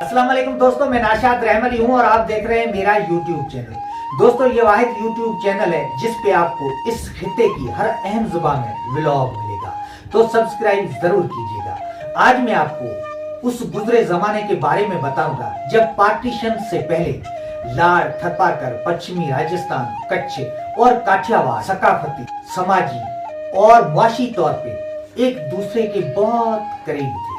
अस्सलाम वालेकुम दोस्तों, मैं नाशाद रहमली हूँ और आप देख रहे हैं मेरा YouTube चैनल। दोस्तों, ये वाहिद YouTube चैनल है जिस पे आपको इस खित्ते की हर अहम जुबान में व्लॉग मिलेगा, तो सब्सक्राइब जरूर कीजिएगा। आज मैं आपको उस गुजरे जमाने के बारे में बताऊंगा जब पार्टीशन से पहले लाड़, थरपारकर, पश्चिमी राजस्थान, कच्छ और काठियावाड़ सकाफती, समाजी और मुआशी तौर पे एक दूसरे के बहुत करीब थे।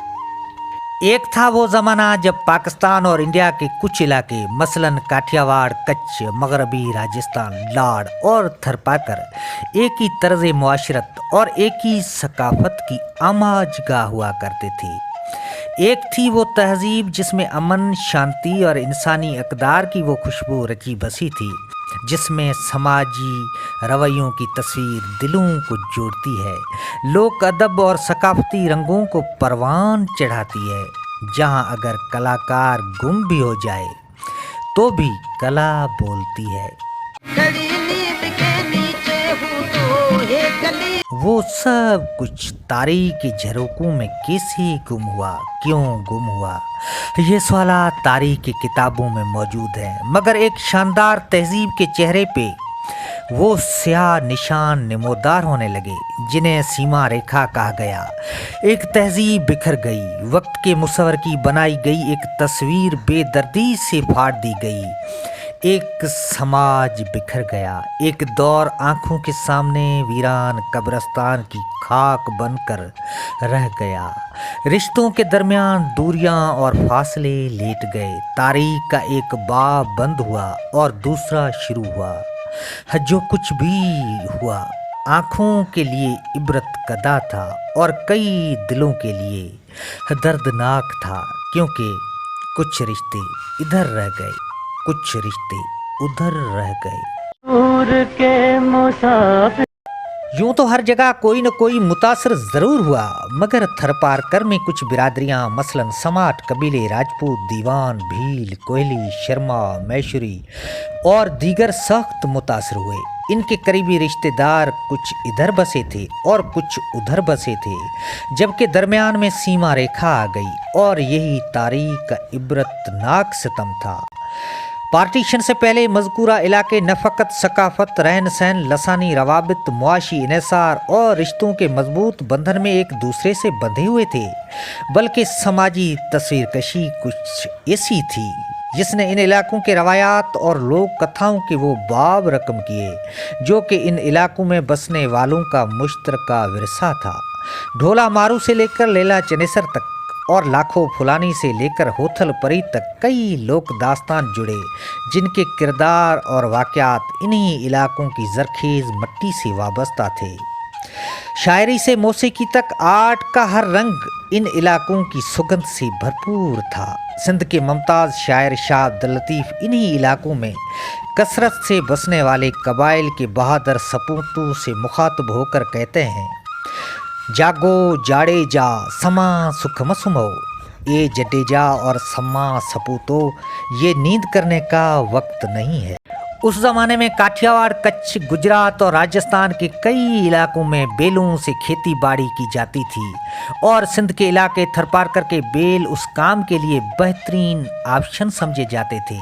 एक था वो ज़माना जब पाकिस्तान और इंडिया के कुछ इलाके मसलन काठियावाड़, कच्छ, मगरबी राजस्थान, लाड़ और थरपारकर एक ही तर्ज मुआशरत और एक ही सकाफत की आमाजगाह हुआ करते थे। एक थी वो तहजीब जिसमें अमन, शांति और इंसानी अक़दार की वो खुशबू रची बसी थी, जिसमें समाजी रवैयों की तस्वीर दिलों को जोड़ती है, लोक अदब और सकाफती रंगों को परवान चढ़ाती है, जहां अगर कलाकार गुम भी हो जाए तो भी कला बोलती है। वो सब कुछ तारीख के झरोकों में कैसे गुम हुआ, क्यों गुम हुआ, ये सवाल तारीख की किताबों में मौजूद है, मगर एक शानदार तहजीब के चेहरे पे वो स्याह निशान नमोदार होने लगे जिन्हें सीमा रेखा कहा गया। एक तहजीब बिखर गई, वक्त के मुसव्वर की बनाई गई एक तस्वीर बेदर्दी से फाड़ दी गई, एक समाज बिखर गया, एक दौर आंखों के सामने वीरान कब्रिस्तान की खाक बनकर रह गया। रिश्तों के दरमियान दूरियां और फासले लेट गए, तारीख का एक बाब बंद हुआ और दूसरा शुरू हुआ। जो कुछ भी हुआ आंखों के लिए इबरत कदा था और कई दिलों के लिए दर्दनाक था, क्योंकि कुछ रिश्ते इधर रह गए, कुछ रिश्ते उधर रह गए। दूर के मुसाफिर यूं तो हर जगह कोई न कोई मुतासर जरूर हुआ, मगर थरपारकर में कुछ बिरादरियां मसलन समाट कबीले, राजपूत, दीवान, भील, कोहली, शर्मा, मैशुरी और दीगर सख्त मुतासर हुए। इनके करीबी रिश्तेदार कुछ इधर बसे थे और कुछ उधर बसे थे, जबकि दरमियान में सीमा रेखा आ गई और यही तारीख का इबरतनाक सितम था। पार्टीशन से पहले मज़कूरा इलाके न फ़कत सकाफत, रहन सहन, लसानी रवाबित, मुआशी इन्हिसार और रिश्तों के मजबूत बंधन में एक दूसरे से बंधे हुए थे, बल्कि समाजी तस्वीर कशी कुछ ऐसी थी जिसने इन इलाकों के रवायात और लोक कथाओं के वो बाब रकम किए जो कि इन इलाकों में बसने वालों का मुश्तरका विरसा था। ढोला मारू से लेकर लैला चनेसर तक और लाखों फुलानी से लेकर होथल परी तक कई लोक दास्तान जुड़े, जिनके किरदार और वाक़यात इन्हीं इलाकों की जरखेज़ मट्टी से वाबस्ता थे। शायरी से मौसीकी तक आर्ट का हर रंग इन इलाकों की सुगंध से भरपूर था। सिंध के मुमताज़ शायर शाह अब्दुल लतीफ़ इन्हीं इलाकों में कसरत से बसने वाले कबाइल के बहादुर सपूतों से मुखातब होकर कहते हैं, जागो जाड़े जा समा सुख मसुमो, ये जडेजा और समा सपूतो, ये नींद करने का वक्त नहीं है। उस ज़माने में काठियावाड़, कच्छ, गुजरात और राजस्थान के कई इलाकों में बेलों से खेती बाड़ी की जाती थी और सिंध के इलाके थरपारकर के बेल उस काम के लिए बेहतरीन ऑप्शन समझे जाते थे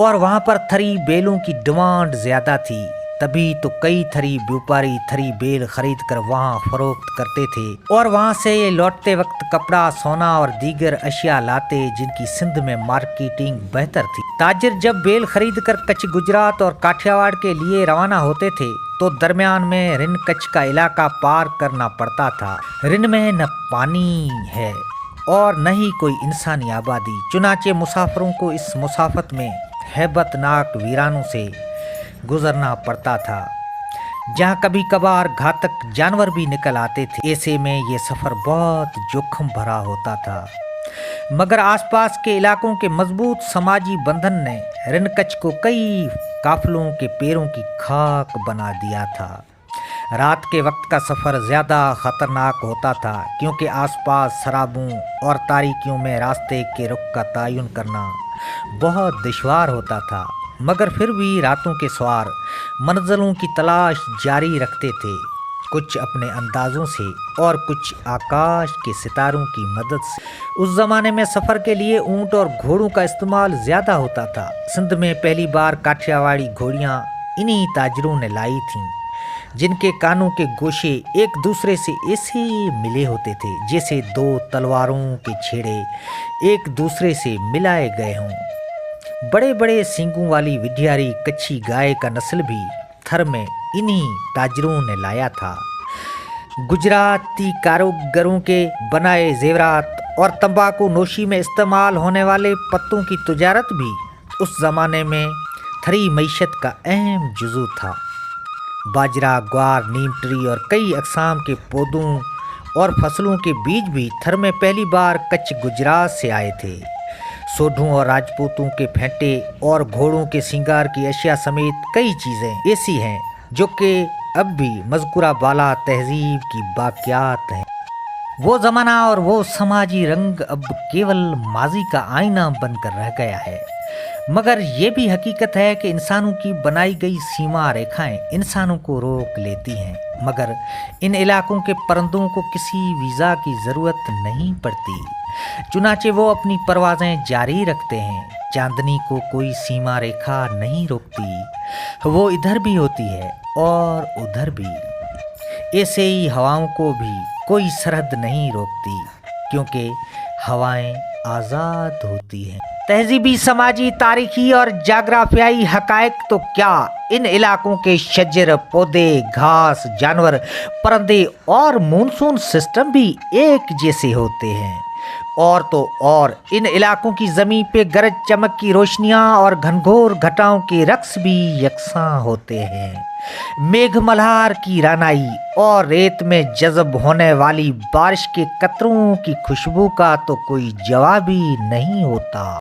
और वहाँ पर थरी बेलों की डिमांड ज़्यादा थी। तभी तो कई थरी व्यापारी थरी बेल खरीद कर वहाँ फरोख्त करते थे और वहाँ से लौटते वक्त कपड़ा, सोना और दीगर अशिया लाते, जिनकी सिंध में मार्केटिंग बेहतर थी। ताजिर जब बेल खरीद कर कच्छ, गुजरात और काठियावाड़ के लिए रवाना होते थे तो दरमियान में रिन कच्छ का इलाका पार करना पड़ता था। रिन में न पानी है और न ही कोई इंसानी आबादी, चुनाचे मुसाफिरों को इस मुसाफत में हैबतनाक वीरानों से गुजरना पड़ता था, जहाँ कभी कभार घातक जानवर भी निकल आते थे। ऐसे में ये सफ़र बहुत जोखिम भरा होता था, मगर आसपास के इलाकों के मजबूत समाजी बंधन ने रिन कच्छ को कई काफिलों के पैरों की खाक बना दिया था। रात के वक्त का सफ़र ज़्यादा ख़तरनाक होता था, क्योंकि आसपास शराबों और तारीकियों में रास्ते के रुख का तयन करना बहुत दुश्वार होता था, मगर फिर भी रातों के सवार मंजिलों की तलाश जारी रखते थे। कुछ अपने अंदाज़ों से और कुछ आकाश के सितारों की मदद से। उस ज़माने में सफ़र के लिए ऊँट और घोड़ों का इस्तेमाल ज़्यादा होता था। सिंध में पहली बार काठियावाड़ी घोड़ियाँ इन्हीं ताजरों ने लाई थीं, जिनके कानों के गोशे एक दूसरे से ऐसे मिले होते थे जैसे दो तलवारों के छेड़े एक दूसरे से मिलाए गए हों। बड़े बड़े सींगों वाली विड्यारी कच्छी गाय का नस्ल भी थर में इन्हीं ताजरों ने लाया था। गुजराती कारीगरों के बनाए जेवरात और तंबाकू नोशी में इस्तेमाल होने वाले पत्तों की तिजारत भी उस ज़माने में थरी मईशत का अहम जुज़ू था। बाजरा, ग्वार, नीम ट्री और कई अक़साम के पौधों और फसलों के बीज भी थर में पहली बार कच्छ गुजरात से आए थे। सोढों और राजपूतों के फेंटे और घोड़ों के श्रृंगार की अशिया समेत कई चीज़ें ऐसी हैं जो कि अब भी मज़कूरा बाला तहजीब की बाक़ियात हैं। वो ज़माना और वो समाजी रंग अब केवल माजी का आईना बनकर रह गया है, मगर ये भी हकीकत है कि इंसानों की बनाई गई सीमा रेखाएं इंसानों को रोक लेती हैं। मगर इन इलाकों के परिंदों को किसी वीज़ा की ज़रूरत नहीं पड़ती, चुनाचे वो अपनी परवाज़ें जारी रखते हैं। चांदनी को कोई सीमा रेखा नहीं रोकती, वो इधर भी होती है और उधर भी। ऐसे ही हवाओं को भी कोई सरहद नहीं रोकती, क्योंकि हवाएं आज़ाद होती हैं। तहजीबी, समाजी, तारीखी और जाग्राफियाई हकायक तो क्या, इन इलाकों के शजर, पौधे, घास, जानवर, परिंदे और मानसून सिस्टम भी एक जैसे होते हैं। और तो और इन इलाकों की ज़मीन पे गरज चमक की रोशनियाँ और घनघोर घटाओं के रक्स भी यकसां होते हैं। मेघ मल्हार की रानाई और रेत में जज़ब होने वाली बारिश के कतरों की खुशबू का तो कोई जवाब ही नहीं होता।